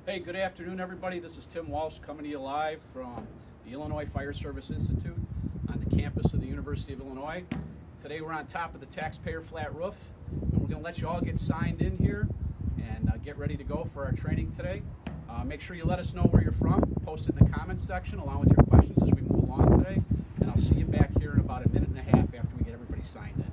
Hey, good afternoon, everybody. This is Tim Walsh coming to you live from the Illinois Fire Service Institute on the campus of the University of Illinois. Today we're on top of the taxpayer flat roof, and we're going to let you all get signed in here and get ready to go for our training today. Make sure you let us know where you're from. Post it in the comments section along with your questions as we move along today, and I'll see you back here in about a minute and a half after we get everybody signed in.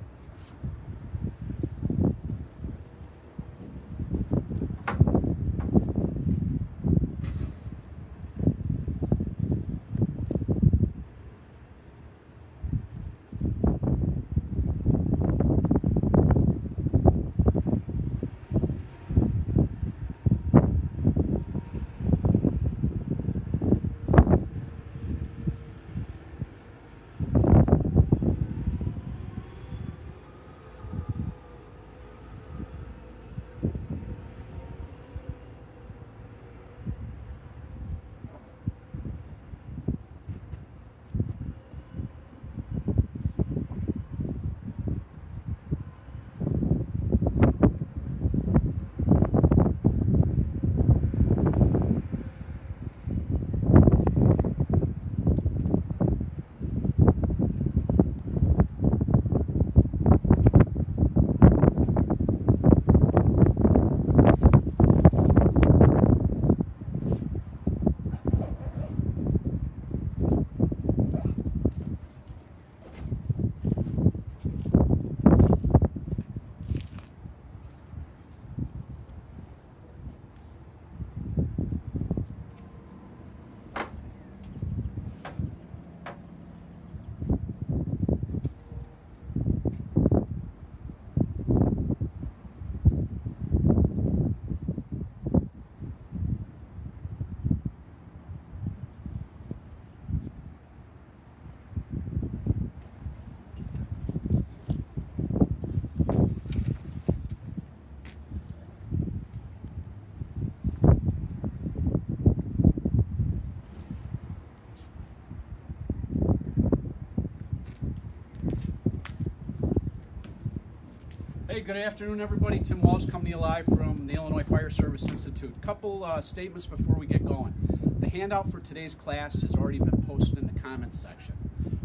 Hey, good afternoon, everybody. Tim Walsh coming to you live from the Illinois Fire Service Institute. Couple statements before we get going. The handout for today's class has already been posted in the comments section.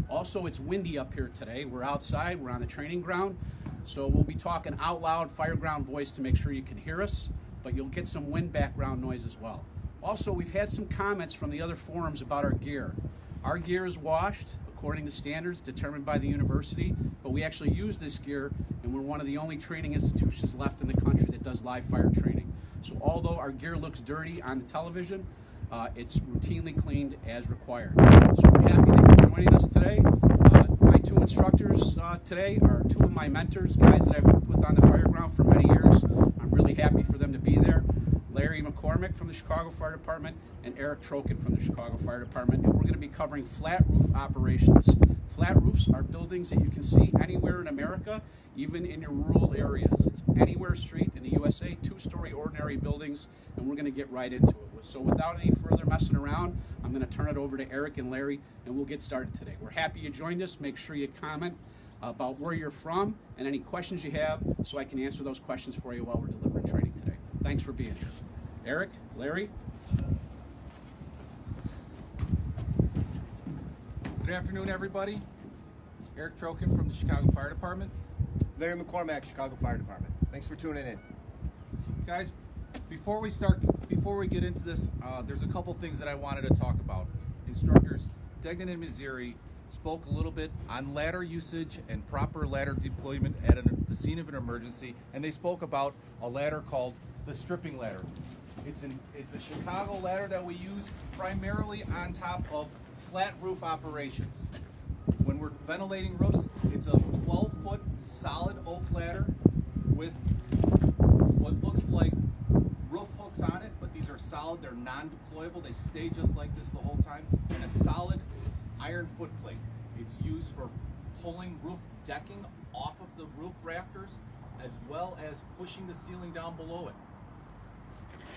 Also, it's windy up here today. We're outside, we're on the training ground, so we'll be talking out loud, fire ground voice to make sure you can hear us, but you'll get some wind background noise as well. Also, we've had some comments from the other forums about our gear. Our gear is washed according to standards determined by the university, but we actually use this gear, and we're one of the only training institutions left in the country that does live fire training. So although our gear looks dirty on the television, it's routinely cleaned as required. So we're happy that you're joining us today. My two instructors today are two of my mentors, guys that I've worked with on the fire ground for many years. I'm really happy for them to be there. Larry McCormick from the Chicago Fire Department and Eric Trokin from the Chicago Fire Department, and we're going to be covering flat roof operations. Flat roofs are buildings that you can see anywhere in America, even in your rural areas. It's anywhere street in the USA, two-story ordinary buildings, and we're going to get right into it. So without any further messing around, I'm going to turn it over to Eric and Larry, and we'll get started today. We're happy you joined us. Make sure you comment about where you're from and any questions you have so I can answer those questions for you while we're delivering training today. Thanks for being here. Eric, Larry. Good afternoon, everybody. Eric Trokin from the Chicago Fire Department. Larry McCormack, Chicago Fire Department. Thanks for tuning in. Guys, before we get into this, there's a couple things that I wanted to talk about. Instructors Degnan and Missouri spoke a little bit on ladder usage and proper ladder deployment at the scene of an emergency, and they spoke about a ladder called the stripping ladder. It's a Chicago ladder that we use primarily on top of flat roof operations. When we're ventilating roofs, it's a 12-foot solid oak ladder with what looks like roof hooks on it, but these are solid, they're non-deployable, they stay just like this the whole time, and a solid iron foot plate. It's used for pulling roof decking off of the roof rafters as well as pushing the ceiling down below it.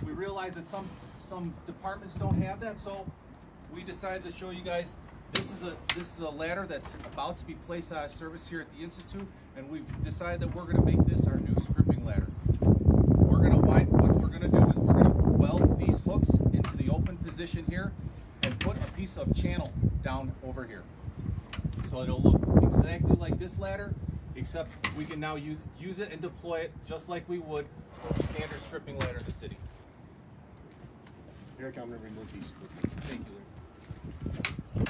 We realize that some departments don't have that, so we decided to show you guys this is a ladder that's about to be placed out of service here at the Institute, and we've decided that we're going to make this our new stripping ladder. What we're going to do is we're going to weld these hooks position here and put a piece of channel down over here. So it'll look exactly like this ladder, except we can now use it and deploy it just like we would a standard stripping ladder in the city. Eric, I'm going to remove these quickly. Thank you, Larry.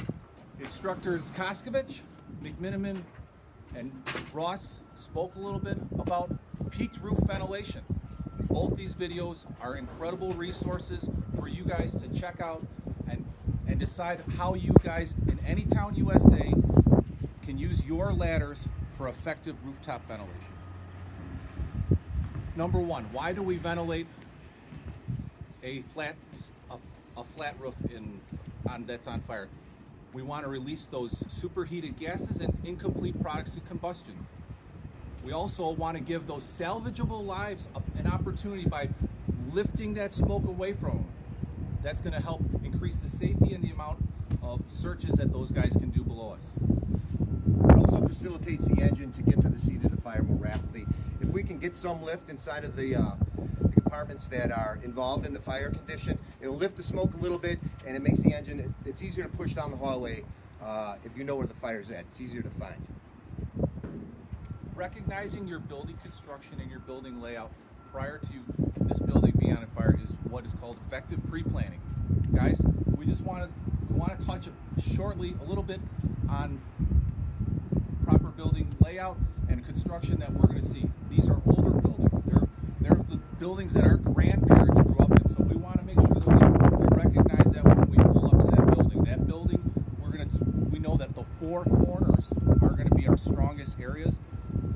Instructors Koskovich, McMiniman, and Ross spoke a little bit about peaked roof ventilation. Both these videos are incredible resources for you guys to check out and decide how you guys in any town USA can use your ladders for effective rooftop ventilation. Number one, why do we ventilate a flat roof that's on fire? We want to release those superheated gases and incomplete products of combustion. We also want to give those salvageable lives an opportunity by lifting that smoke away from them. That's going to help increase the safety and the amount of searches that those guys can do below us. It also facilitates the engine to get to the seat of the fire more rapidly. If we can get some lift inside of the compartments that are involved in the fire condition, it'll lift the smoke a little bit, and it makes the engine, it's easier to push down the hallway if you know where the fire's at. It's easier to find. Recognizing your building construction and your building layout prior to this building being on fire is what is called effective pre-planning. Guys, we want to touch shortly a little bit on proper building layout and construction that we're going to see. These are older buildings. They're the buildings that our grandparents grew up in. So we want to make sure that we recognize that when we pull up to that building. That building, we know that the four corners are going to be our strongest areas.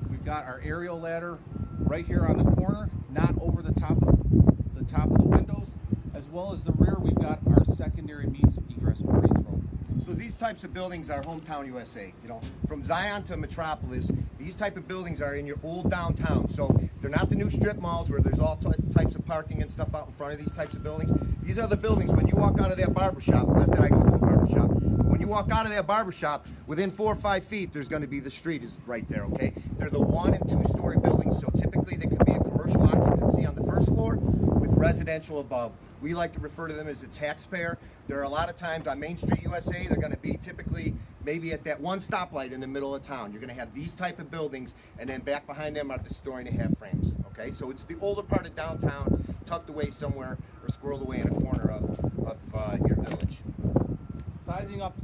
We've got our aerial ladder right here on the corner, not over the top of the windows, as well as the rear. We've got our secondary means of egress or throw. So these types of buildings are hometown USA. You know, from Zion to Metropolis, these type of buildings are in your old downtown. So they're not the new strip malls where there's all types of parking and stuff out in front of these types of buildings. These are the buildings when you walk out of that barbershop, not that I go to a barbershop, when you walk out of that barbershop, within 4 or 5 feet, there's going to be the street is right there, okay? They're the 1- and 2-story buildings, so typically they could be a commercial occupancy on the first floor with residential above. We like to refer to them as a taxpayer. There are a lot of times on Main Street USA, they're going to be typically maybe at that one stoplight in the middle of town. You're going to have these type of buildings, and then back behind them are the 1.5-story frames, okay? So it's the older part of downtown, tucked away somewhere or squirreled away in a corner of your village.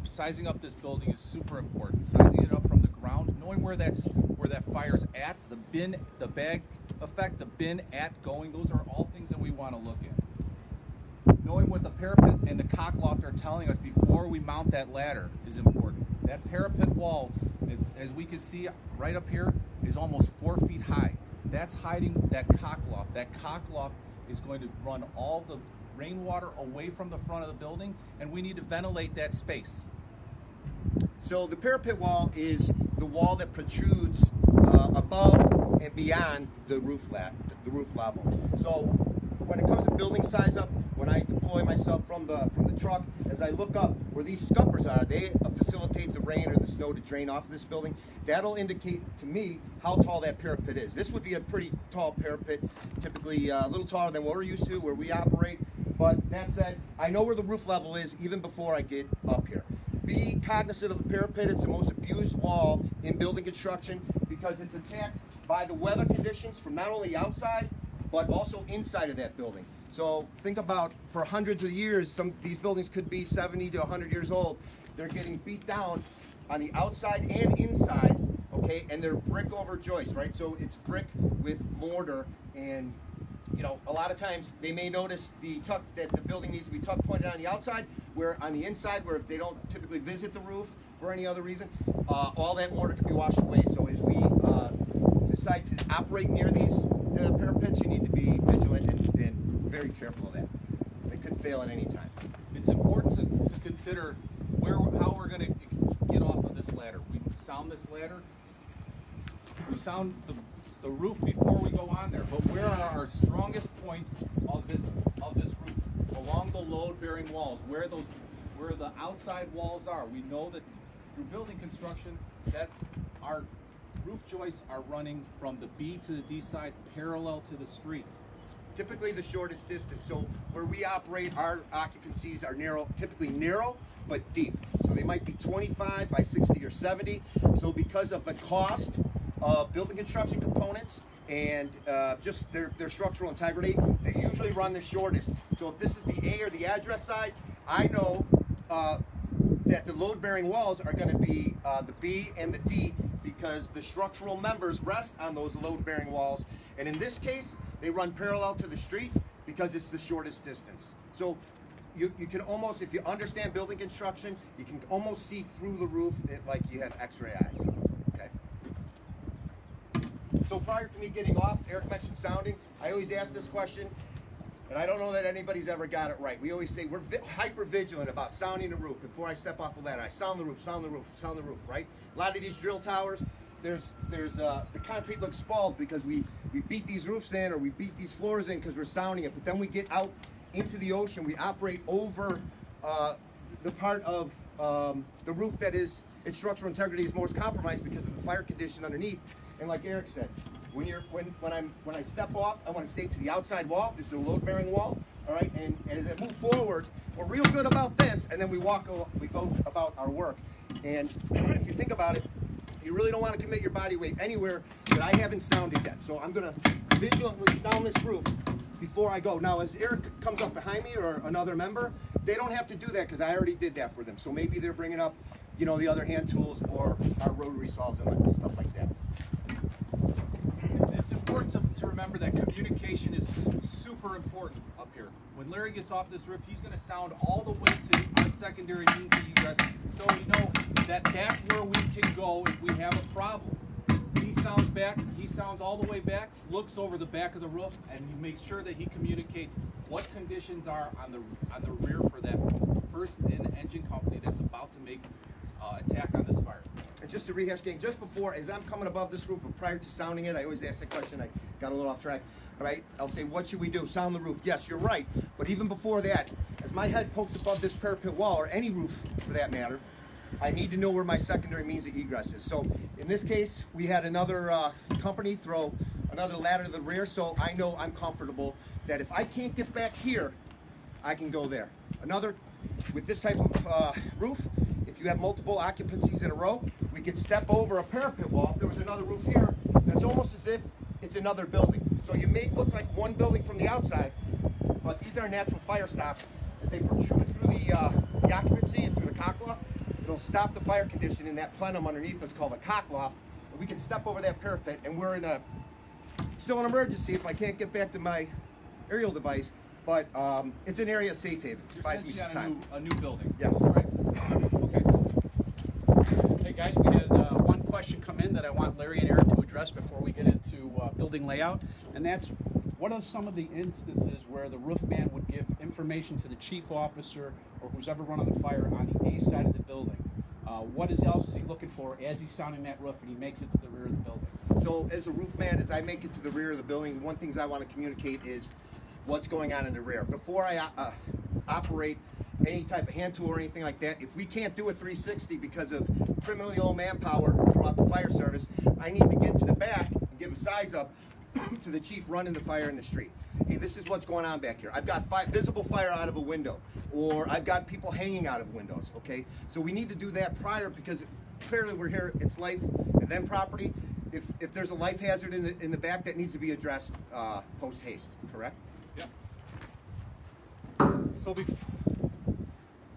Sizing up this building is super important. Sizing it up from the ground, knowing where that fire's at, the bag effect, the bin at going, those are all things that we want to look at. Knowing what the parapet and the cockloft are telling us before we mount that ladder is important. That parapet wall, as we can see right up here, is almost 4 feet high. That's hiding that cockloft. That cockloft is going to run all the rainwater away from the front of the building, and we need to ventilate that space. So the parapet wall is the wall that protrudes above and beyond the roof level. So when it comes to building size up, when I deploy myself from the truck, as I look up where these scuppers are, they facilitate the rain or the snow to drain off of this building. That'll indicate to me how tall that parapet is. This would be a pretty tall parapet, typically a little taller than what we're used to where we operate. But that said, I know where the roof level is even before I get up here. Be cognizant of the parapet. It's the most abused wall in building construction because it's attacked by the weather conditions from not only outside, but also inside of that building. So think about, for hundreds of years, these buildings could be 70 to 100 years old. They're getting beat down on the outside and inside, okay? And they're brick over joist, right? So it's brick with mortar, and you know, a lot of times they may notice that the building needs to be tuck pointed on the outside, where on the inside, where if they don't typically visit the roof for any other reason, all that mortar can be washed away. So as we decide to operate near these parapets, you need to be vigilant and very careful of that. They could fail at any time. It's important to consider how we're going to get off of this ladder. We sound this ladder. We sound the roof before we go on there. But where are our strongest points of this roof? Along the load-bearing walls, where the outside walls are. We know that through building construction that our roof joists are running from the B to the D side parallel to the street. typically the shortest distance. So where we operate, our occupancies are narrow, typically narrow but deep. So they might be 25 by 60 or 70. So because of the cost of building construction components and just their structural integrity, they usually run the shortest. So if this is the A or the address side, I know that the load-bearing walls are going to be the B and the D, because the structural members rest on those load-bearing walls. And in this case, they run parallel to the street because it's the shortest distance. So you can almost, if you understand building construction, you can almost see through the roof like you have x-ray eyes. Okay. So prior to me getting off, Eric mentioned sounding. I always ask this question, and I don't know that anybody's ever got it right. We always say we're hyper vigilant about sounding the roof. Before I step off the ladder, I sound the roof, sound the roof, sound the roof, right? A lot of these drill towers, the concrete looks spalled because we beat these roofs in, or we beat these floors in because we're sounding it. But then we get out into the ocean, we operate over the part of the roof that is, its structural integrity is most compromised because of the fire condition underneath. And like Eric said, when I step off, I want to stay to the outside wall. This is a load-bearing wall, all right. And as I move forward, we're real good about this, and then we go about our work. And if you think about it, you really don't want to commit your body weight anywhere that I haven't sounded yet. So I'm going to vigilantly sound this roof before I go. Now, as Eric comes up behind me or another member, they don't have to do that because I already did that for them. So maybe they're bringing up, the other hand tools or our rotary saws and stuff like that. It's important to remember that communication is super important up here. When Larry gets off this roof, he's going to sound all the way to our secondary means of egress, so we know that that's where we can go if we have a problem. He sounds back, he sounds all the way back, looks over the back of the roof, and he makes sure that he communicates what conditions are on the rear for that first engine company that's about to make attack on this fire. And just to rehash, gang, just before, as I'm coming above this roof, but prior to sounding it, I always ask the question. I got a little off track, but I'll say, what should we do? Sound the roof. Yes, you're right. But even before that, as my head pokes above this parapet wall, or any roof for that matter, I need to know where my secondary means of egress is. So in this case, we had another company throw another ladder to the rear, so I know I'm comfortable that if I can't get back here, I can go there. With this type of roof, if you have multiple occupancies in a row, we could step over a parapet wall. If there was another roof here, that's almost as if it's another building. So you may look like one building from the outside, but these are natural fire stops. As they protrude through the occupancy and through the cockloft, it'll stop the fire condition in that plenum underneath us called a cockloft. And we can step over that parapet, and we're in still an emergency if I can't get back to my aerial device, but it's an area of safe haven. You're Buys me some essentially time. on a new building. Yes. Right. Okay. Hey guys, we had one question come in that I want Larry and Eric to address before we get into building layout, and that's, what are some of the instances where the roof man would give information to the chief officer or who's ever running the fire on the A side of the building? What else is he looking for as he's sounding that roof and he makes it to the rear of the building? So as a roof man, as I make it to the rear of the building, one thing I want to communicate is what's going on in the rear. Before I operate any type of hand tool or anything like that, if we can't do a 360 because of criminally low manpower throughout the fire service, I need to get to the back and give a size up to the chief running the fire in the street. Hey, this is what's going on back here. I've got visible fire out of a window, or I've got people hanging out of windows, okay? So we need to do that prior, because clearly we're here, it's life and then property. If there's a life hazard in the back, that needs to be addressed post haste, correct? Yep. So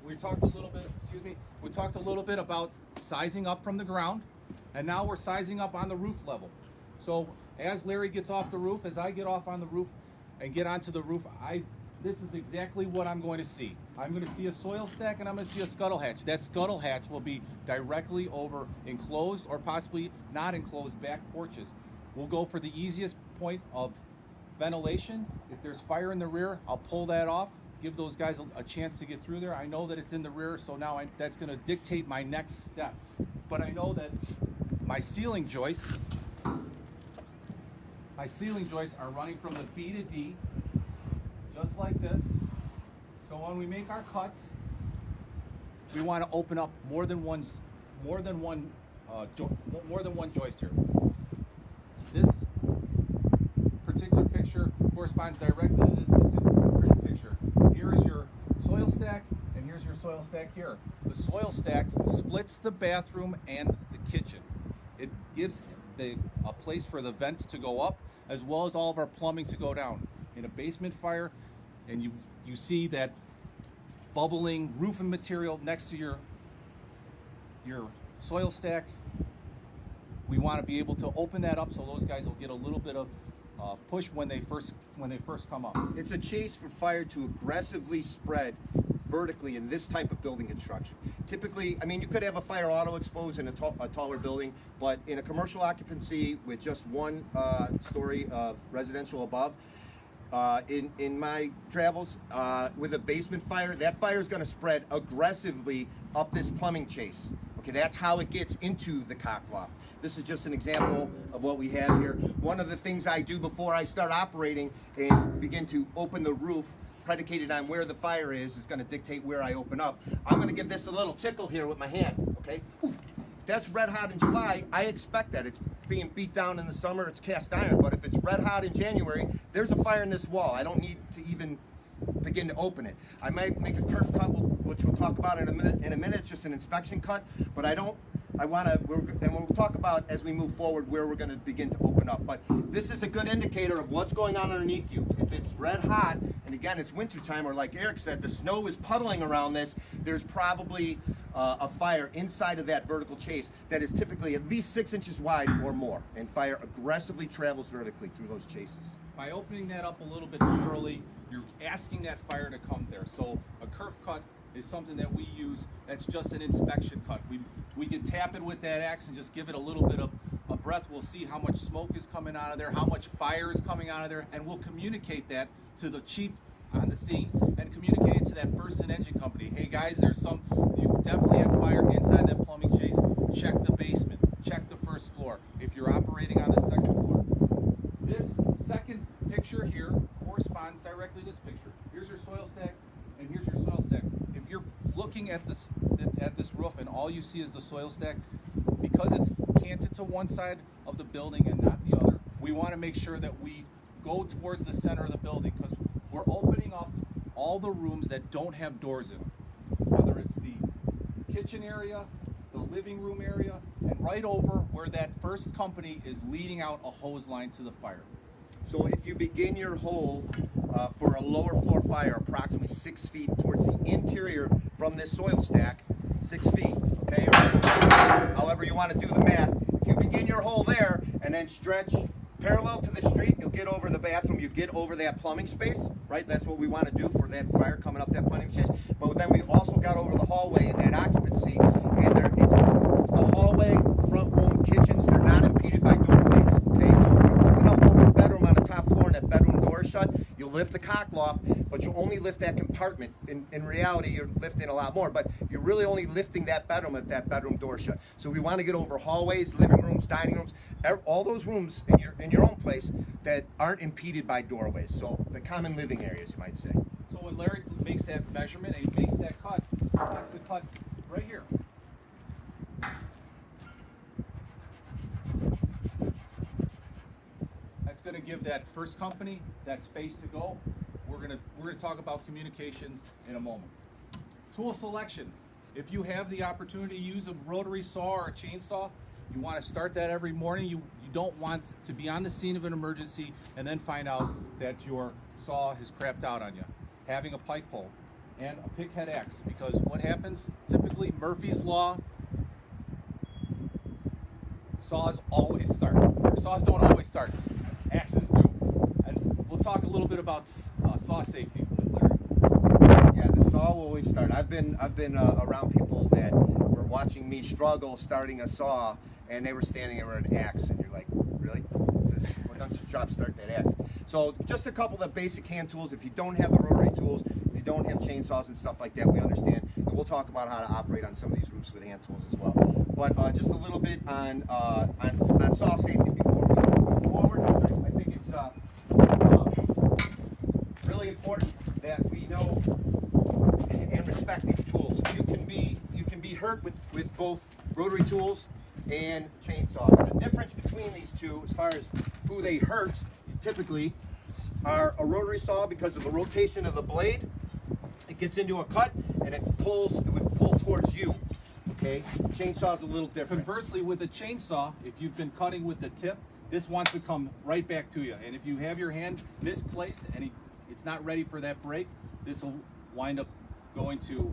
we talked a little bit, we talked a little bit about sizing up from the ground, and now we're sizing up on the roof level. So as Larry gets off the roof, as I get off on the roof and get onto the roof, this is exactly what I'm going to see. I'm going to see a soil stack, and I'm going to see a scuttle hatch. That scuttle hatch will be directly over enclosed or possibly not enclosed back porches. We'll go for the easiest point of ventilation. If there's fire in the rear, I'll pull that off, give those guys a chance to get through there. I know that it's in the rear, so now that's going to dictate my next step. But I know that my ceiling joists are running from the B to D, just like this. So when we make our cuts, we want to open up more than one joist here. This particular picture, of course, corresponds directly to this picture. Here is your soil stack, and here's your soil stack here. The soil stack splits the bathroom and the kitchen. It gives a place for the vents to go up, as well as all of our plumbing to go down. In a basement fire, and you see that bubbling roofing material next to your soil stack, we want to be able to open that up so those guys will get a little bit of push when they first come up. It's a chase for fire to aggressively spread vertically in this type of building construction. Typically, I mean, you could have a fire auto exposed in a taller building, but in a commercial occupancy with just one story of residential above, in my travels with a basement fire, that fire is going to spread aggressively up this plumbing chase. Okay, that's how it gets into the cock loft. This is just an example of what we have here. One of the things I do before I start operating and begin to open the roof, predicated on where the fire is going to dictate where I open up. I'm going to give this a little tickle here with my hand, okay? Ooh. That's red hot in July. I expect that. It's being beat down in the summer, it's cast iron, but if it's red hot in January, there's a fire in this wall. I don't need to even begin to open it. I might make a kerf cut, which we'll talk about in a minute. It's just an inspection cut, but we'll talk about as we move forward where we're going to begin to open up. But this is a good indicator of what's going on underneath you. If it's red hot, and again, it's winter time, or like Eric said, the snow is puddling around this, there's probably a fire inside of that vertical chase that is typically at least 6 inches wide or more, and fire aggressively travels vertically through those chases. By opening that up a little bit too early, you're asking that fire to come there. So a kerf cut is something that we use that's just an inspection cut. We can tap it with that axe and just give it a little bit of a breath. We'll see how much smoke is coming out of there, how much fire is coming out of there, and we'll communicate that to the chief on the scene and communicate it to that first and engine company. Hey guys, you definitely have fire inside that plumbing chase. Check the basement, check the first floor if you're operating on the second floor. This second picture here corresponds directly to this picture. Here's your soil stack, and here's your soil stack. If you're looking at this roof and all you see is the soil stack, because it's canted to one side of the building and not the other, we want to make sure that we go towards the center of the building, because we're opening up all the rooms that don't have doors in them, whether it's the kitchen area, the living room area, and right over where that first company is leading out a hose line to the fire. So if you begin your hole for a lower floor fire approximately 6 feet towards the interior from this soil stack, 6 feet, okay, or however you want to do the math, if you begin your hole there and then stretch parallel to the street, you'll get over the bathroom, you get over that plumbing space, right? That's what we want to do for that fire coming up that plumbing space. But then we've also got over the hallway and that occupancy, and it's the hallway, front room, kitchens, they're not impeded by doorways, okay? So if you open up over a bedroom on the top floor and that bedroom door is shut, you'll lift the cock loft, but you only lift that compartment. In reality, you're lifting a lot more, but you're really only lifting that bedroom if that bedroom door is shut. So we want to get over hallways, living rooms, dining rooms, all those rooms in your own place that aren't impeded by doorways. So the common living areas, you might say. So when Larry makes that measurement and he makes that cut, that's the cut right here. That's going to give that first company that space to go. We're going to talk about communications in a moment. Tool selection. If you have the opportunity to use a rotary saw or a chainsaw, you want to start that every morning. You don't want to be on the scene of an emergency and then find out that your saw has crapped out on you. Having a pike pole and a pick head axe, because what happens typically, Murphy's Law, saws always start. Or saws don't always start. Axes do. And we'll talk a little bit about saw safety with Larry. Yeah, the saw will always start. I've been around people that were watching me struggle starting a saw, and they were standing there with an axe, and you're like, really? Well, don't you drop start that axe? So just a couple of basic hand tools. If you don't have the rotary tools, if you don't have chainsaws and stuff like that, we understand. And we'll talk about how to operate on some of these roofs with hand tools as well. But just a little bit on saw safety before we move forward. I think it's really important that we know and respect these tools. You can be hurt with both rotary tools and chainsaws. The difference between these two, as far as who they hurt, typically, are a rotary saw because of the rotation of the blade. It gets into a cut and it would pull towards you. Okay, chainsaw's a little different. Conversely, with a chainsaw, if you've been cutting with the tip, this wants to come right back to you. And if you have your hand misplaced and it's not ready for that break, this will wind up going to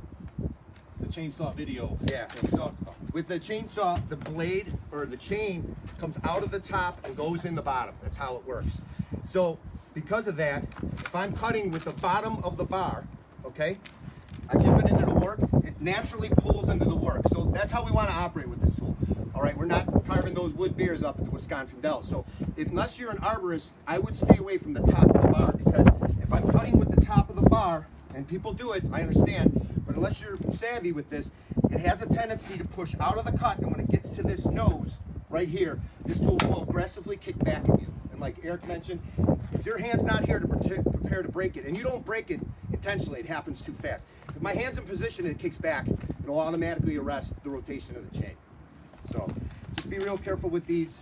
the chainsaw video. Yeah, so with the chainsaw, the blade or the chain comes out of the top and goes in the bottom. That's how it works. So because of that, if I'm cutting with the bottom of the bar, okay, I dip it into the work, it naturally pulls into the work. So that's how we want to operate with this tool. All right, we're not carving those wood beers up at the Wisconsin Dells. So unless you're an arborist, I would stay away from the top of the bar, because if I'm cutting with the top of the bar, and people do it, I understand, but unless you're savvy with this, it has a tendency to push out of the cut, and when it gets to this nose right here, this tool will aggressively kick back at you. And like Eric mentioned, if your hand's not here to prepare to break it, and you don't break it intentionally, it happens too fast. If my hand's in position and it kicks back, it'll automatically arrest the rotation of the chain. So just be real careful with these.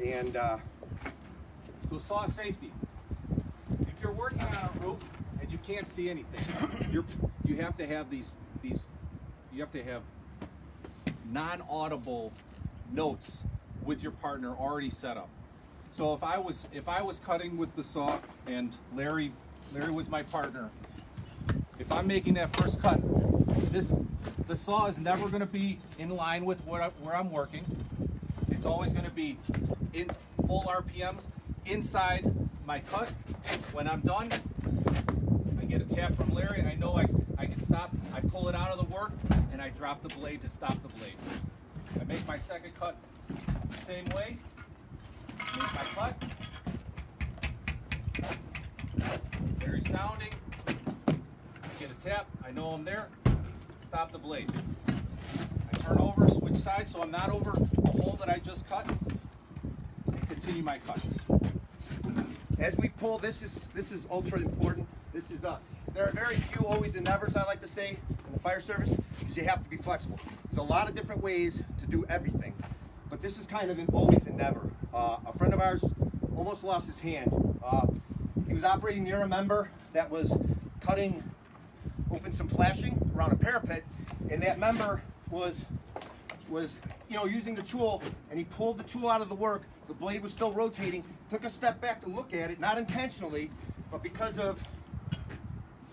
And So saw safety. If you're working on a roof and you can't see anything, you have to have you have to have non-audible notes with your partner already set up. So if I was cutting with the saw and Larry was my partner, if I'm making that first cut, the saw is never going to be in line with where I'm working. It's always going to be in full RPMs inside my cut. When I'm done, I get a tap from Larry. I know I can stop. I pull it out of the work and I drop the blade to stop the blade. I make my second cut the same way. Make my cut. Very sounding. Get a tap. I know I'm there. Stop the blade. I turn over, switch sides so I'm not over the hole that I just cut, and continue my cuts. as we pull, this is ultra important. This is there are very few always and nevers, I like to say, in the fire service, because you have to be flexible. There's a lot of different ways to do everything, but this is kind of an always and never. A friend of ours almost lost his hand. He was operating near a member that was cutting open some flashing around a parapet, and that member was using the tool, and he pulled the tool out of the work. The blade was still rotating. Took a step back to look at it, not intentionally, but because of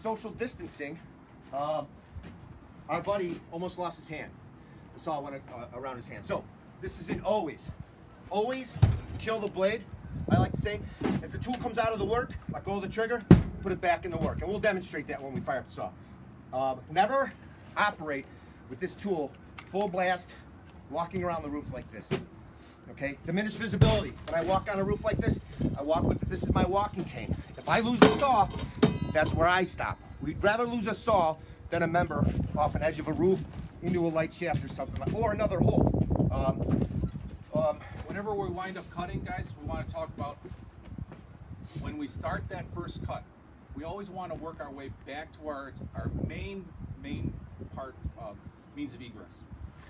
social distancing, our buddy almost lost his hand. The saw went around his hand. So this is an always kill the blade. I like to say, as the tool comes out of the work, let go of the trigger, put it back in the work, and we'll demonstrate that when we fire up the saw. Never operate with this tool full blast, walking around the roof like this. Okay, diminished visibility. When I walk on a roof like this, I walk with this is my walking cane. If I lose a saw, that's where I stop. We'd rather lose a saw than a member off an edge of a roof into a light shaft or something like, or another hole. Whenever we wind up cutting, guys, we want to talk about when we start that first cut. We always want to work our way back to our main part means of egress.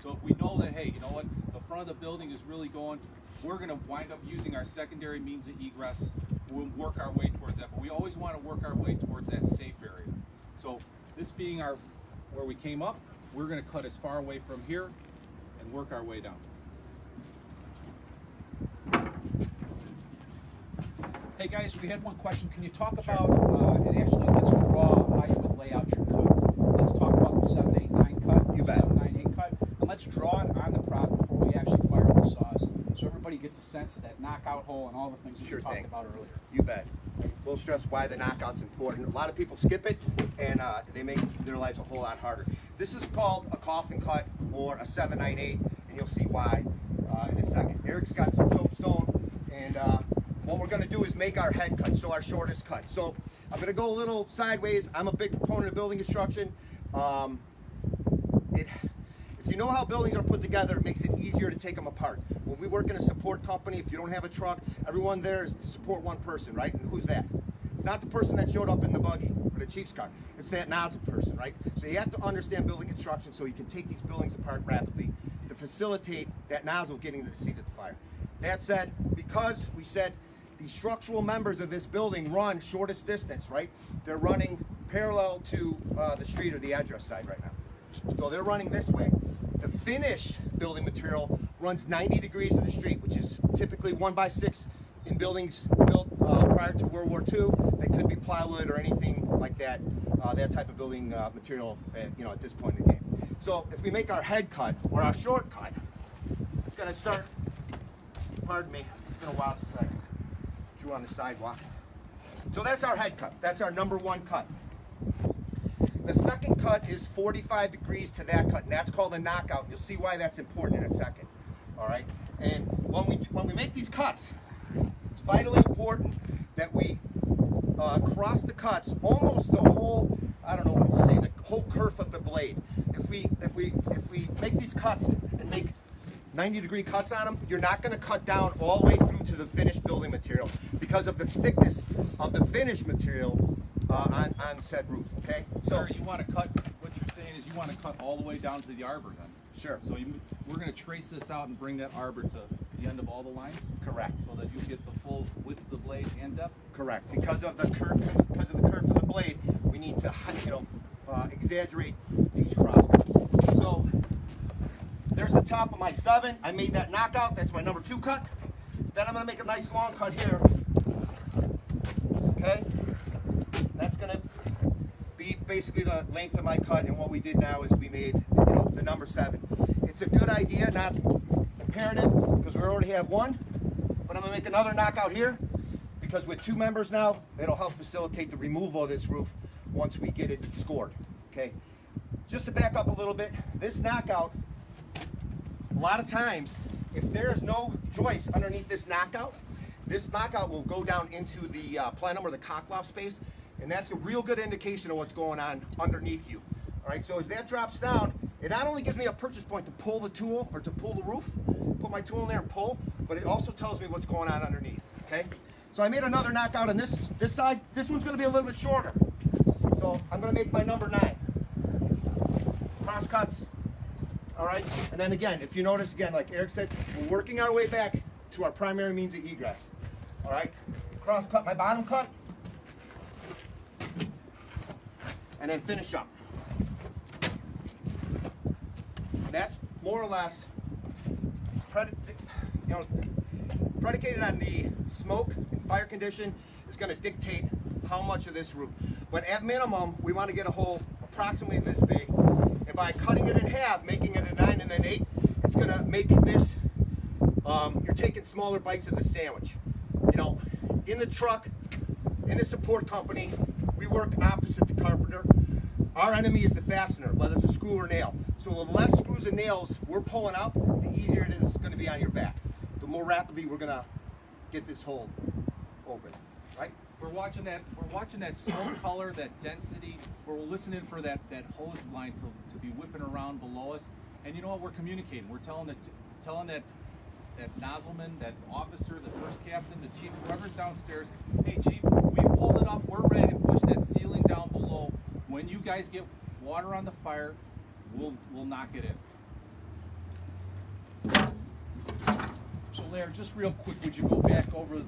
So if we know that, hey, you know what, the front of the building is really going, we're going to wind up using our secondary means of egress. We'll work our way towards that, but we always want to work our way towards that safe area. So this being where we came up, we're going to cut as far away from here and work our way down. Hey guys, we had one question. Can you talk about, and actually let's draw how you would lay out your cut. Let's talk about the 789 cut, You bet. 798 cut, and let's draw it on the prop before we actually fire up the saws, so everybody gets a sense of that knockout hole and all the things that Sure we talked thing. about earlier. You bet. We'll stress why the knockout's important. A lot of people skip it, and they make their lives a whole lot harder. This is called a coffin cut or a 798, and you'll see why in a second. Eric's got some soapstone, and what we're going to do is make our head cut, so our shortest cut. So I'm going to go a little sideways. I'm a big proponent of building construction. If you know how buildings are put together, it makes it easier to take them apart. When we work in a support company, if you don't have a truck, everyone there is to support one person, right? And who's that? It's not the person that showed up in the buggy or the chief's car. It's that nozzle person, right? So you have to understand building construction so you can take these buildings apart rapidly to facilitate that nozzle getting to the seat of the fire. That said, because we said the structural members of this building run shortest distance, right? They're running parallel to the street or the address side right now. So they're running this way. The finished building material runs 90 degrees to the street, which is typically 1x6 in buildings built prior to World War II. They could be plywood or anything like that, that type of building material, at this point in the game. So if we make our head cut or our short cut, it's going to start, pardon me, it's been a while since I drew on the sidewalk. So that's our head cut. That's our number one cut. The second cut is 45 degrees to that cut, and that's called a knockout. And you'll see why that's important in a second. All right. And when we make these cuts, it's vitally important that we cross the cuts almost the whole, I don't know what to say, the whole kerf of the blade. If we make these cuts and make 90-degree cuts on them, you're not going to cut down all the way through to the finished building material because of the thickness of the finished material on said roof. Okay. So you want to cut. What you're saying is you want to cut all the way down to the arbor then. Sure. So we're going to trace this out and bring that arbor to the end of all the lines. Correct. So that you get the full width of the blade and depth. Correct. Because of the curve of the blade, we need to exaggerate these cross cuts. So there's the top of my 7. I made that knockout. That's my number 2 cut. Then I'm going to make a nice long cut here. Okay. That's going to be basically the length of my cut, and what we did now is we made the number 7. It's a good idea, not imperative, because we already have one, but I'm going to make another knockout here, because with 2 members now, it'll help facilitate the removal of this roof once we get it scored. Okay. Just to back up a little bit, this knockout, a lot of times, if there is no joist underneath this knockout will go down into the plenum or the cockloft space, and that's a real good indication of what's going on underneath you. All right, so as that drops down, it not only gives me a purchase point to pull the tool or to pull the roof, put my tool in there and pull, but it also tells me what's going on underneath. Okay, so I made another knockout on this side. This one's going to be a little bit shorter, so I'm going to make my number 9. Cross cuts. All right, and then again, if you notice, again, like Eric said, we're working our way back to our primary means of egress. All right, cross cut my bottom cut, and then finish up. And that's more or less predicated on the smoke and fire condition is going to dictate how much of this roof. But at minimum, we want to get a hole approximately this big. And by cutting it in half, making it a 9 and then 8, it's going to make this, you're taking smaller bites of the sandwich. In the truck, in the support company, we work opposite the carpenter. Our enemy is the fastener, whether it's a screw or nail. So the less screws and nails we're pulling out, the easier it is going to be on your back. The more rapidly we're going to get this hole open, right? We're watching that smoke color, that density. We're listening for that hose line to be whipping around below us. And you know what? We're communicating. We're telling that nozzleman, that officer, the first captain, the chief, whoever's downstairs, hey chief, we pulled it up. We're ready to push that ceiling down below. When you guys get water on the fire, we'll knock it in. So Larry, just real quick, would you go back over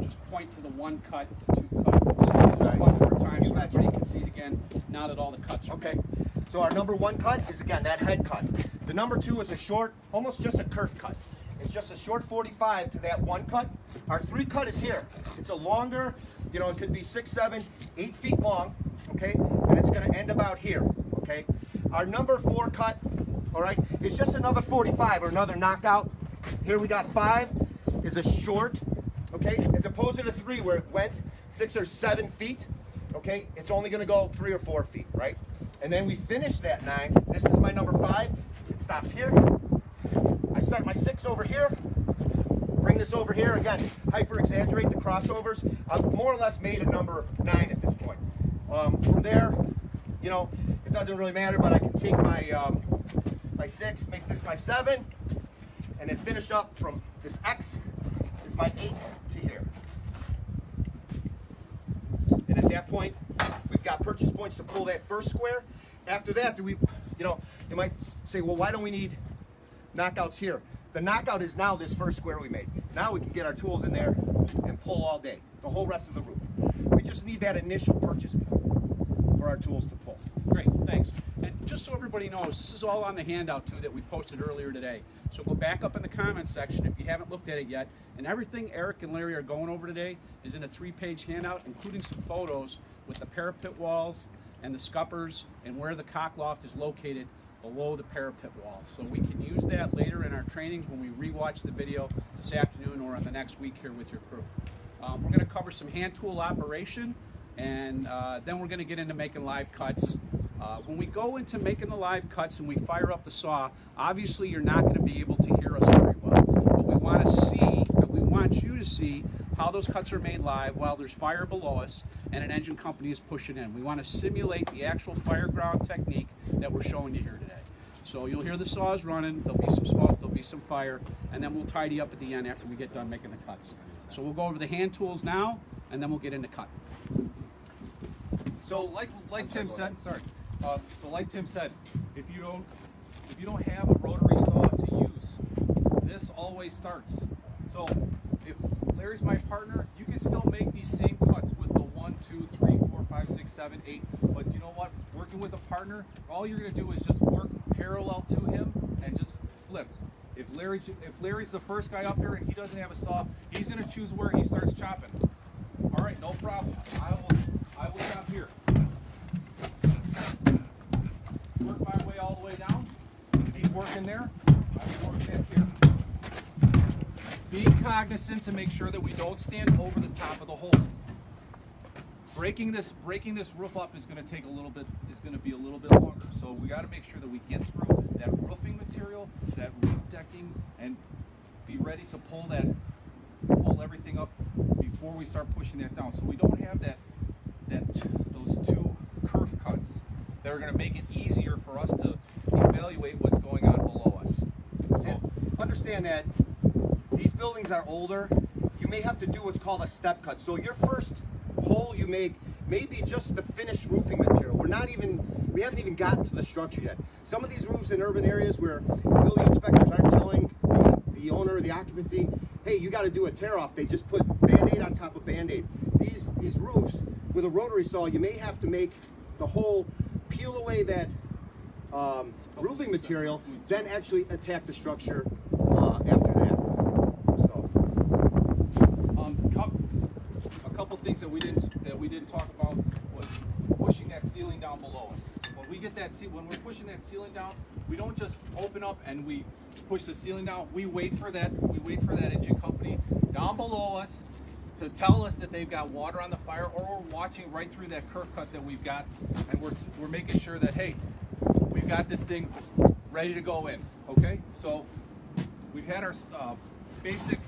just point to the 1 cut, the 2 cut, just one more time so everybody can see it again, now that all the cuts are Okay, made. so our number 1 cut is, again, that head cut. The number 2 is a short, almost just a kerf cut. It's just a short 45 to that 1 cut. Our 3 cut is here. It's a longer, it could be 6, 7, 8 feet long, okay? And it's going to end about here, okay? Our number 4 cut, all right, is just another 45 or another knockout. Here we got 5 is a short, okay? As opposed to the 3 where it went 6 or 7 feet, okay? It's only going to go 3 or 4 feet, right? And then we finish that 9. This is my number 5. It stops here. I start my 6 over here. Bring this over here. Again, hyper exaggerate the crossovers. I've more or less made a number 9 at this point. From there, it doesn't really matter, but I can take my 6, make this my 7, and then finish up from this X is my 8 to here. And at that point, we've got purchase points to pull that first square. After that, you might say, well, why don't we need knockouts here? The knockout is now this first square we made. Now we can get our tools in there and pull all day, the whole rest of the roof. We just need that initial purchase point for our tools to pull. Great, thanks. And just so everybody knows, this is all on the handout too that we posted earlier today. So go back up in the comments section if you haven't looked at it yet. And everything Eric and Larry are going over today is in a 3-page handout, including some photos with the parapet walls and the scuppers and where the cock loft is located below the parapet wall. So we can use that later in our trainings when we rewatch the video this afternoon or on the next week here with your crew. We're going to cover some hand tool operation, and then we're going to get into making live cuts. When we go into making the live cuts and we fire up the saw, obviously you're not going to be able to hear us very well, but we want to see, we want you to see how those cuts are made live while there's fire below us and an engine company is pushing in. We want to simulate the actual fire ground technique that we're showing you here today. So you'll hear the saws running, there'll be some smoke, there'll be some fire, and then we'll tidy up at the end after we get done making the cuts. So we'll go over the hand tools now, and then we'll get into cut. So like Tim said, so like Tim said, if you don't have a rotary saw to use, this always starts. So if Larry's my partner, you can still make these same cuts with the 1, 2, 3, 4, 5, 6, 7, 8. But you know what? Working with a partner, all you're gonna do is just work parallel to him and just flipped. If Larry's the first guy up here and he doesn't have a saw, he's gonna choose where he starts chopping. All right, no problem. I will chop here. Work my way all the way down. He's working there. I will work back here. Be cognizant to make sure that we don't stand over the top of the hole. Breaking this roof up is going to take a little bit. Is going to be a little bit longer. So we got to make sure that we get through that roofing material, that roof decking, and be ready to pull everything up before we start pushing that down. So we don't have those 2 kerf cuts that are going to make it easier for us to evaluate what's going on below us. And understand that these buildings are older. You may have to do what's called a step cut. So your first hole you make may be just the finished roofing material. We haven't even gotten to the structure yet. Some of these roofs in urban areas where building inspectors aren't telling the owner or the occupancy, hey, you got to do a tear off. They just put Band-Aid on top of Band-Aid. These roofs with a rotary saw, you may have to make the hole, peel away that roofing material, then actually attack the structure after that. So, a couple things that we didn't talk about was pushing that ceiling down below us. When we're pushing that ceiling down, we don't just open up and we push the ceiling down. We wait for that engine company down below us to tell us that they've got water on the fire, or we're watching right through that kerf cut that we've got, and we're making sure that, hey, we've got this thing ready to go in. Okay, so we've had our basic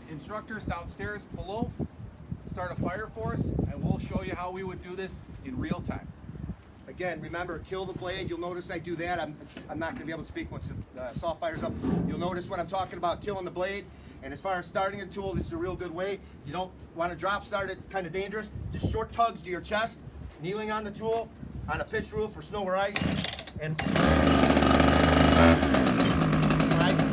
instructors downstairs below start a fire for us, and we'll show you how we would do this in real time. again, remember, kill the blade. You'll notice I do that. I'm not going to be able to speak once the saw fire's up. You'll notice when I'm talking about killing the blade. And as far as starting a tool, this is a real good way. You don't want to drop start it, kind of dangerous. Just short tugs to your chest, kneeling on the tool, on a pitched roof or snow or ice, and right.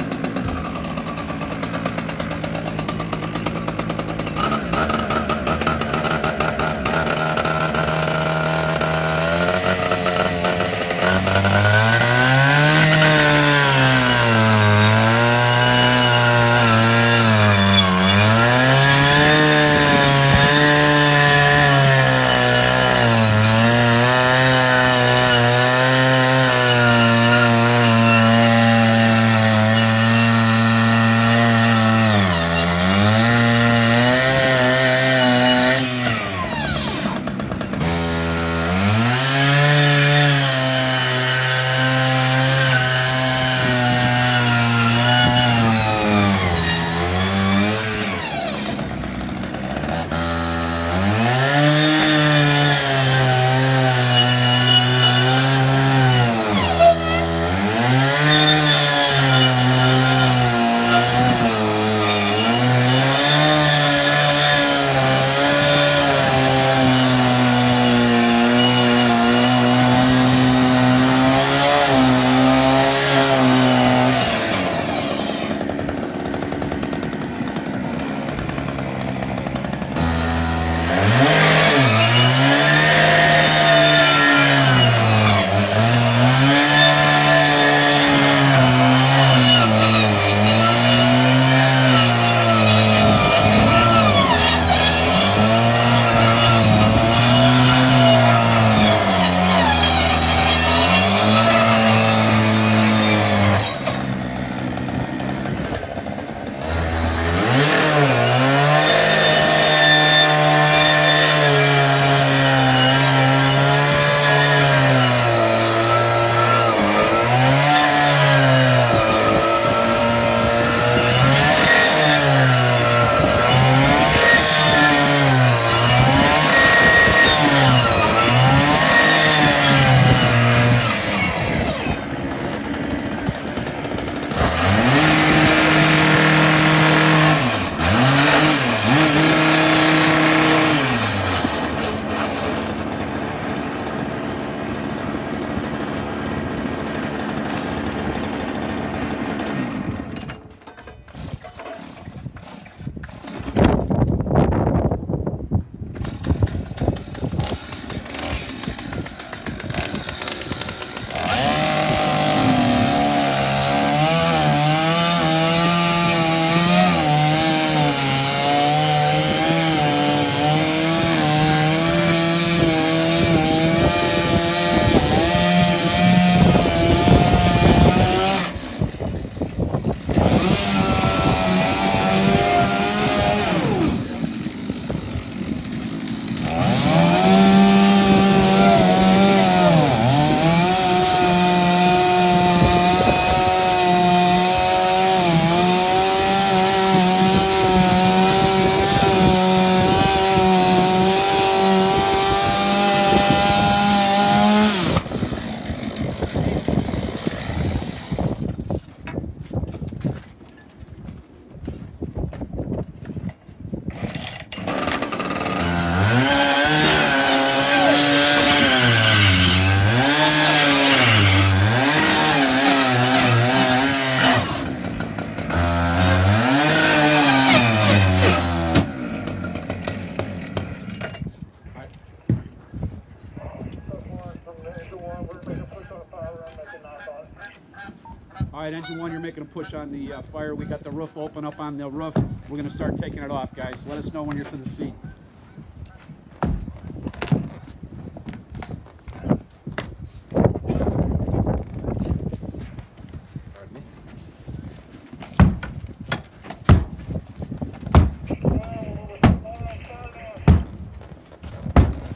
right, engine 1, you're making a push on the fire. We got the roof open up on the roof. We're going to start taking it off, guys. Let us know when you're to the seat.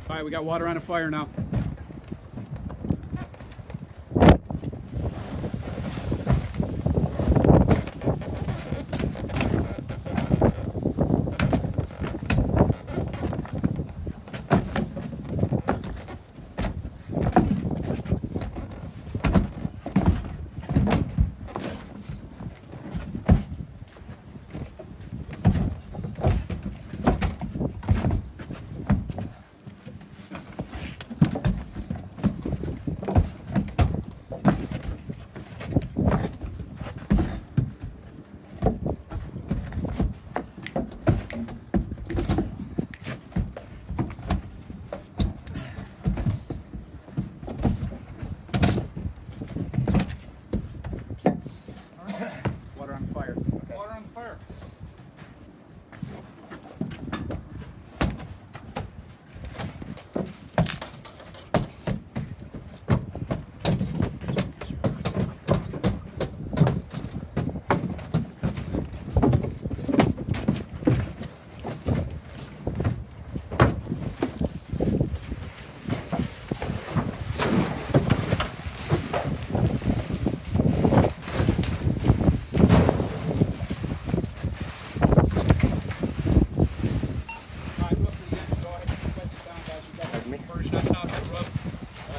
All right, we got water on the fire now. Water on the fire. Water on the fire.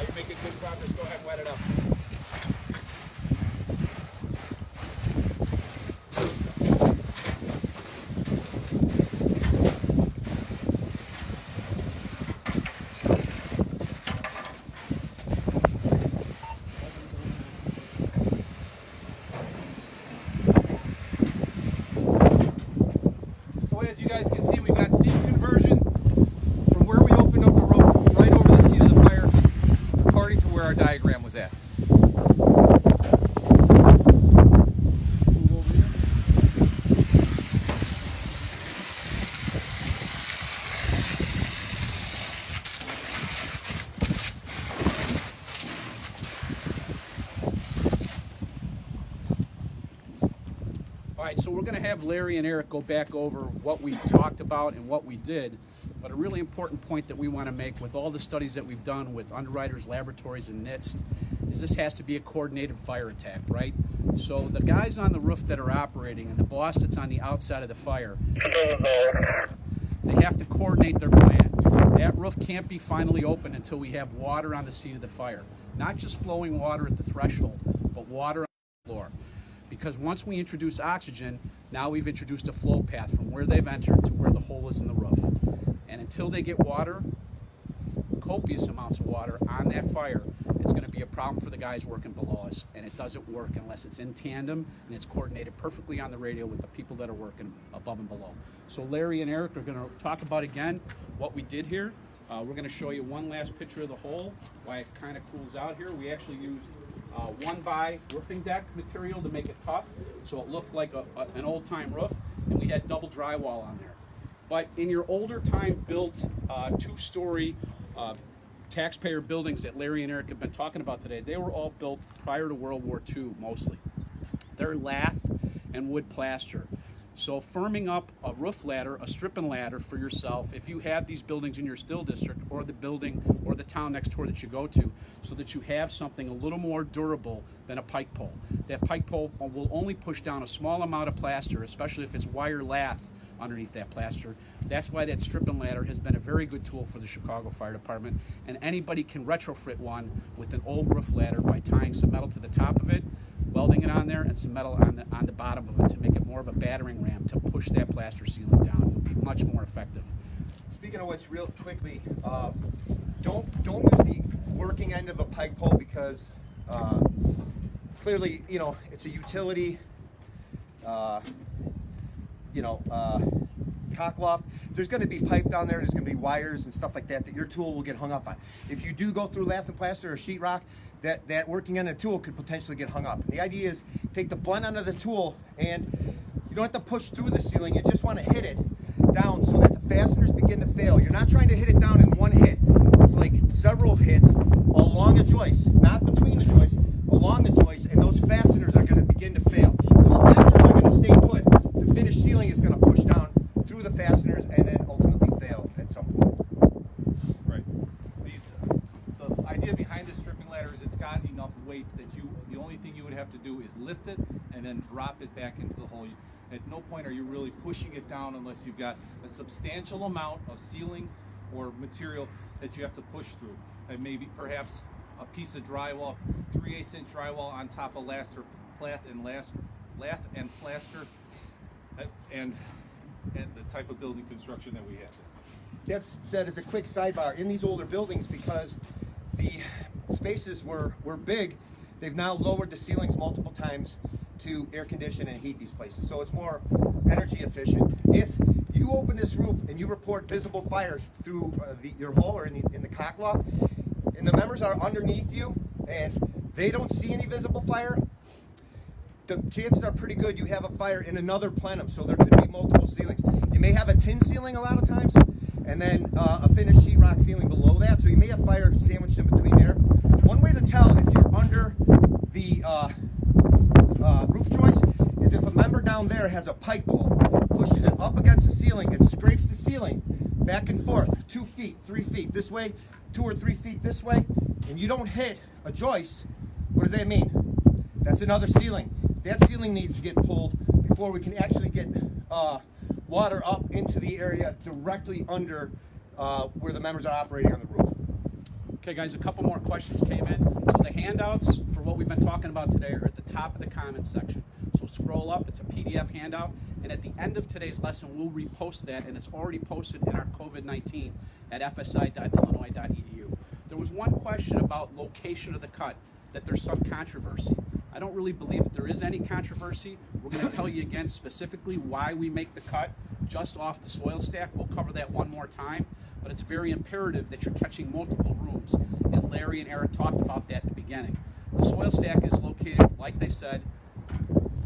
You're making good progress. Go ahead and wet it up. So as you guys can see, we've got steam conversion from where we opened up the roof right over the seat of the fire, according to where our diagram was at. Move over here. All right, so we're going to have Larry and Eric go back over what we talked about and what we did. But a really important point that we want to make with all the studies that we've done with underwriters, laboratories, and NIST is this has to be a coordinated fire attack, right? So the guys on the roof that are operating and the boss that's on the outside of the fire, they have to coordinate their plan. That roof can't be finally opened until we have water on the seat of the fire. Not just flowing water at the threshold, but water on the floor. Because once we introduce oxygen, now we've introduced a flow path from where they've entered to where the hole is in the roof. And until they get water, copious amounts of water on that fire, it's going to be a problem for the guys working below us. And it doesn't work unless it's in tandem and it's coordinated perfectly on the radio with the people that are working above and below. So Larry and Eric are going to talk about again what we did here. We're going to show you one last picture of the hole, why it kind of cools out here. We actually used 1x roofing deck material to make it tough, so it looked like an old-time roof, and we had double drywall on there. But in your older time built 2-story taxpayer buildings that Larry and Eric have been talking about today, they were all built prior to World War II mostly. They're lath and wood plaster. So firming up a roof ladder, a stripping ladder for yourself, if you have these buildings in your still district or the building or the town next door that you go to, so that you have something a little more durable than a pike pole. That pike pole will only push down a small amount of plaster, especially if it's wire lath underneath that plaster. That's why that stripping ladder has been a very good tool for the Chicago Fire Department, and anybody can retrofit one with an old roof ladder by tying some metal to the top of it, welding it on there, and some metal on the bottom of it to make it more of a battering ram to push that plaster ceiling down. It'll be much more effective. Speaking of which, real quickly, don't use the working end of a pike pole because clearly, you know, it's a utility, cock loft. There's going to be pipe down there. There's going to be wires and stuff like that that your tool will get hung up on. If you do go through lath and plaster or sheetrock, that working end of the tool could potentially get hung up. And the idea is take the blunt end of the tool, and you don't have to push through the ceiling. You just want to hit it down so that the fasteners begin to fail. You're not trying to hit it down in one hit. It's like several hits along a joist, not between the joists, along the joist, and those fasteners are going to begin to fail. Those fasteners are going to stay put. The finished ceiling is going to push down through the fasteners and then ultimately fail at some point. Right. The idea behind this stripping ladder is it's got enough weight that the only thing you would have to do is lift it and then drop it back into the hole. At no point are you really pushing it down unless you've got a substantial amount of ceiling or material that you have to push through. And maybe perhaps a piece of drywall, 3/8 inch drywall on top of lath and plaster, and the type of building construction that we have. That's said as a quick sidebar. In these older buildings, because the spaces were big, they've now lowered the ceilings multiple times to air condition and heat these places, so it's more energy efficient. If you open this roof and you report visible fires through your hole or in the cock loft, and the members are underneath you and they don't see any visible fire, the chances are pretty good you have a fire in another plenum, so there could be multiple ceilings. You may have a tin ceiling a lot of times, and then a finished sheetrock ceiling below that, so you may have fire sandwiched in between there. One way to tell if you're under the roof joist is if a member down there has a pipe bowl, pushes it up against the ceiling and scrapes the ceiling back and forth 2 feet, 3 feet this way, 2 or 3 feet this way, and you don't hit a joist. What does that mean? That's another ceiling. That ceiling needs to get pulled before we can actually get water up into the area directly under where the members are operating on the roof. Okay, guys, a couple more questions came in. So the handouts for what we've been talking about today are at the top of the comments section. So scroll up, it's a PDF handout, and at the end of today's lesson, we'll repost that, and it's already posted in our COVID-19 at fsi.illinois.edu. There was one question about location of the cut, that there's some controversy. I don't really believe that there is any controversy. We're going to tell you again specifically why we make the cut just off the soil stack. We'll cover that one more time, but it's very imperative that you're catching multiple rooms, and Larry and Eric talked about that in the beginning. The soil stack is located, like they said,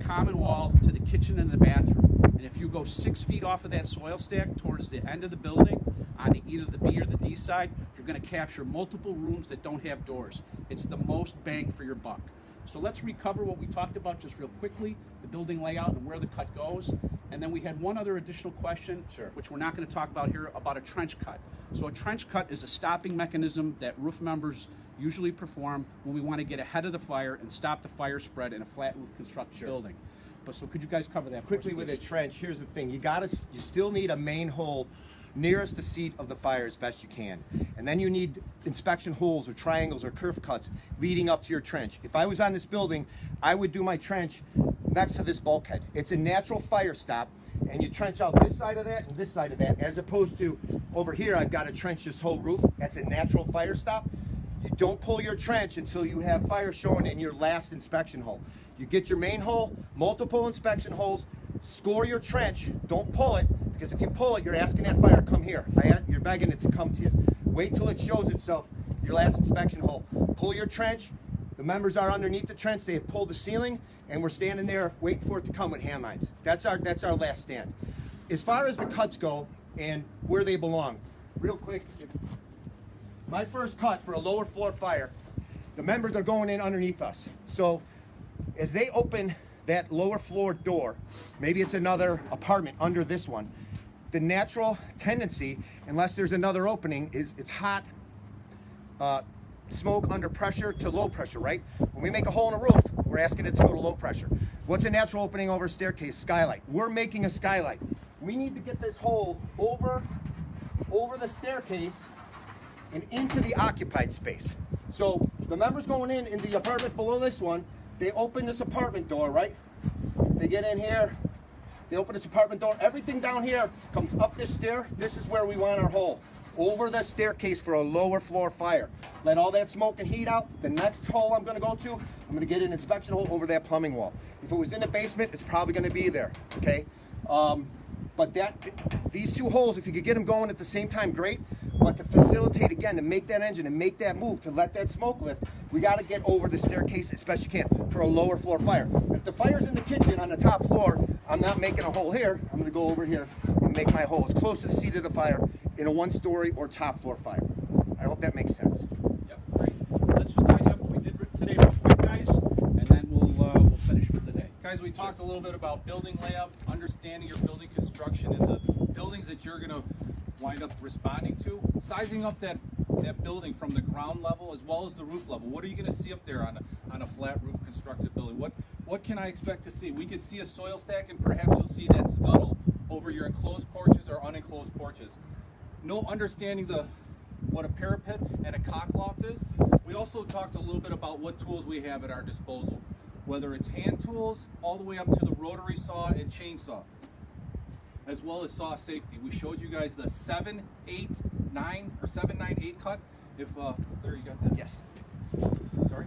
common wall to the kitchen and the bathroom, and if you go 6 feet off of that soil stack towards the end of the building on either the B or the D side, you're going to capture multiple rooms that don't have doors. It's the most bang for your buck. So let's recover what we talked about just real quickly, the building layout and where the cut goes. And then we had one other additional question, Sure, which we're not going to talk about here, about a trench cut. So a trench cut is a stopping mechanism that roof members usually perform when we want to get ahead of the fire and stop the fire spread in a flat roof construction building. But so could you guys cover that Quickly for us, with a please? trench, here's the thing. You still need a main hole nearest the seat of the fire as best you can. And then you need inspection holes or triangles or kerf cuts leading up to your trench. If I was on this building, I would do my trench next to this bulkhead. It's a natural fire stop, and you trench out this side of that and this side of that, as opposed to over here, I've got to trench this whole roof. That's a natural fire stop. You don't pull your trench until you have fire showing in your last inspection hole. You get your main hole, multiple inspection holes, score your trench, don't pull it, because if you pull it, you're asking that fire to come here. You're begging it to come to you. Wait till it shows itself, your last inspection hole. Pull your trench. The members are underneath the trench. They have pulled the ceiling, and we're standing there waiting for it to come with hand lines. That's our last stand. As far as the cuts go and where they belong, real quick, my first cut for a lower floor fire, the members are going in underneath us. So as they open that lower floor door, maybe it's another apartment under this one, the natural tendency, unless there's another opening, is it's hot, smoke under pressure to low pressure, right? When we make a hole in a roof, we're asking it to go to low pressure. What's a natural opening over a staircase? Skylight. We're making a skylight. We need to get this hole over the staircase and into the occupied space. So the members going in the apartment below this one, they open this apartment door, right? They get in here, they open this apartment door. Everything down here comes up this stair. This is where we want our hole, over the staircase for a lower floor fire. Let all that smoke and heat out. The next hole I'm gonna go to, I'm gonna get an inspection hole over that plumbing wall. If it was in the basement, it's probably gonna be there, okay? But these two holes, if you could get them going at the same time, great. But to facilitate, again, to make that engine and make that move, to let that smoke lift, we got to get over the staircase as best you can for a lower floor fire. If the fire's in the kitchen on the top floor, I'm not making a hole here. I'm going to go over here and make my hole as close to the seat of the fire in a one-story or top floor fire. I hope that makes sense. Yep, great. Let's just tidy up what we did today real quick, guys, and then we'll finish for today. Guys, we talked a little bit about building layout, understanding your building construction and the buildings that you're going to wind up responding to, sizing up that building from the ground level as well as the roof level. What are you going to see up there on a flat roof constructed building? What can I expect to see? We could see a soil stack, and perhaps you'll see that scuttle over your enclosed porches or unenclosed porches. No understanding what a parapet and a cock loft is. We also talked a little bit about what tools we have at our disposal, whether it's hand tools all the way up to the rotary saw and chainsaw, as well as saw safety. We showed you guys the 789 or 798 cut. If there, you got that? Yes. Sorry.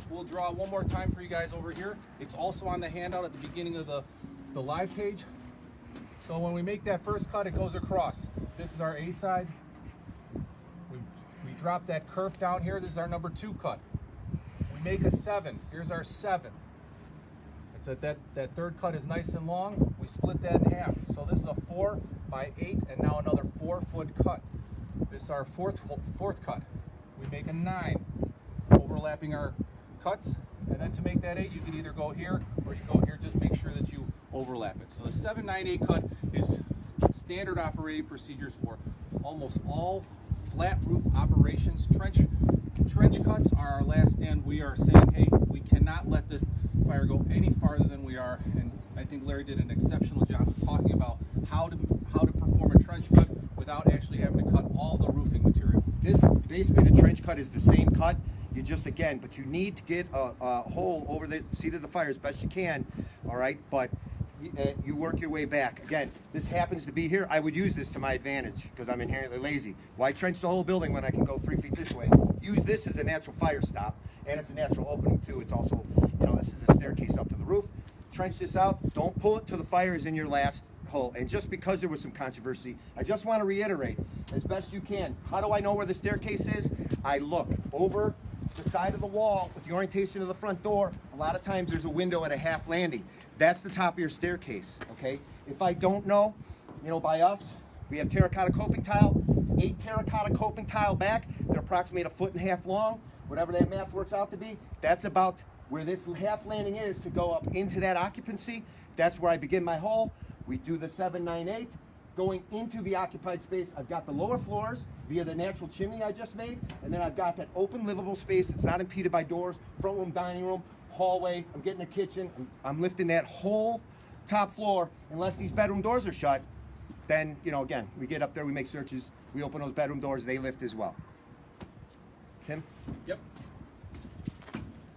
We'll draw one more time for you guys over here. It's also on the handout at the beginning of the live page. So when we make that first cut, it goes across. This is our A side. We drop that kerf down here. This is our number 2 cut. We make a 7. Here's our 7. It's that third cut is nice and long. We split that in half. So this is a 4 by 8 and now another 4-foot cut. This is our fourth cut. We make a 9, overlapping our cuts. And then to make that 8, you can either go here or you go here. Just make sure that you overlap it. So the 798 cut is standard operating procedures for almost all flat roof operations. Trench cuts are our last stand. We are saying, hey, we cannot let this fire go any farther than we are. And I think Larry did an exceptional job of talking about how to perform a trench cut without actually having to cut all the roofing material. This, basically the trench cut is the same cut. You just, again, but you need to get a hole over the seat of the fire as best you can, all right? But you work your way back. Again, this happens to be here. I would use this to my advantage because I'm inherently lazy. Why trench the whole building when I can go 3 feet this way? Use this as a natural fire stop, and it's a natural opening too. It's also, this is a staircase up to the roof. Trench this out. Don't pull it till the fire is in your last hole. And just because there was some controversy, I just want to reiterate, as best you can, how do I know where the staircase is? I look over the side of the wall with the orientation of the front door. A lot of times there's a window at a half landing. That's the top of your staircase, okay? If I don't know, by us, we have terracotta coping tile, 8 terracotta coping tile back. They're approximately 1.5 feet long, whatever that math works out to be. That's about where this half landing is to go up into that occupancy. That's where I begin my hole. We do the 798. Going into the occupied space, I've got the lower floors via the natural chimney I just made, and then I've got that open livable space. It's not impeded by doors, front room, dining room, hallway. I'm getting a kitchen. I'm lifting that whole top floor. Unless these bedroom doors are shut, then, again, we get up there, we make searches, we open those bedroom doors, they lift as well. Tim? Yep.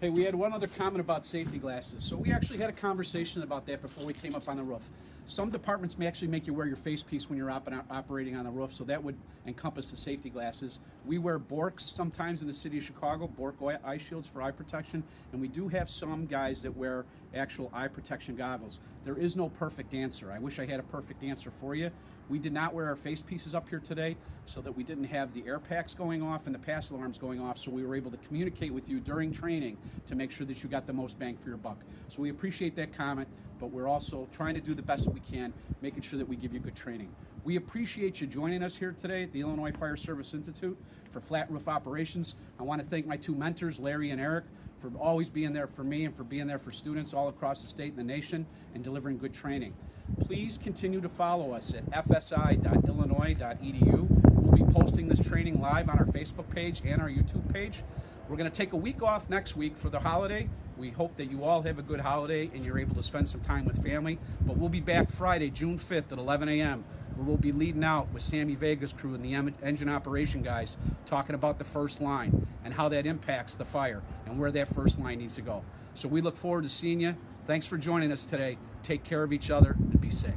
Hey, we had one other comment about safety glasses. So we actually had a conversation about that before we came up on the roof. Some departments may actually make you wear your face piece when you're operating on the roof, so that would encompass the safety glasses. We wear Borks sometimes in the city of Chicago, Bork eye shields for eye protection, and we do have some guys that wear actual eye protection goggles. There is no perfect answer. I wish I had a perfect answer for you. We did not wear our face pieces up here today so that we didn't have the air packs going off and the pass alarms going off, so we were able to communicate with you during training to make sure that you got the most bang for your buck. So we appreciate that comment, but we're also trying to do the best that we can, making sure that we give you good training. We appreciate you joining us here today at the Illinois Fire Service Institute for Flat Roof Operations. I want to thank my 2 mentors, Larry and Eric, for always being there for me and for being there for students all across the state and the nation and delivering good training. Please continue to follow us at fsi.illinois.edu. We'll be posting this training live on our Facebook page and our YouTube page. We're going to take a week off next week for the holiday. We hope that you all have a good holiday and you're able to spend some time with family. But we'll be back Friday, June 5th at 11 a.m. where we'll be leading out with Sammy Vega's crew and the engine operation guys talking about the first line and how that impacts the fire and where that first line needs to go. So we look forward to seeing you. Thanks for joining us today. Take care of each other and be safe.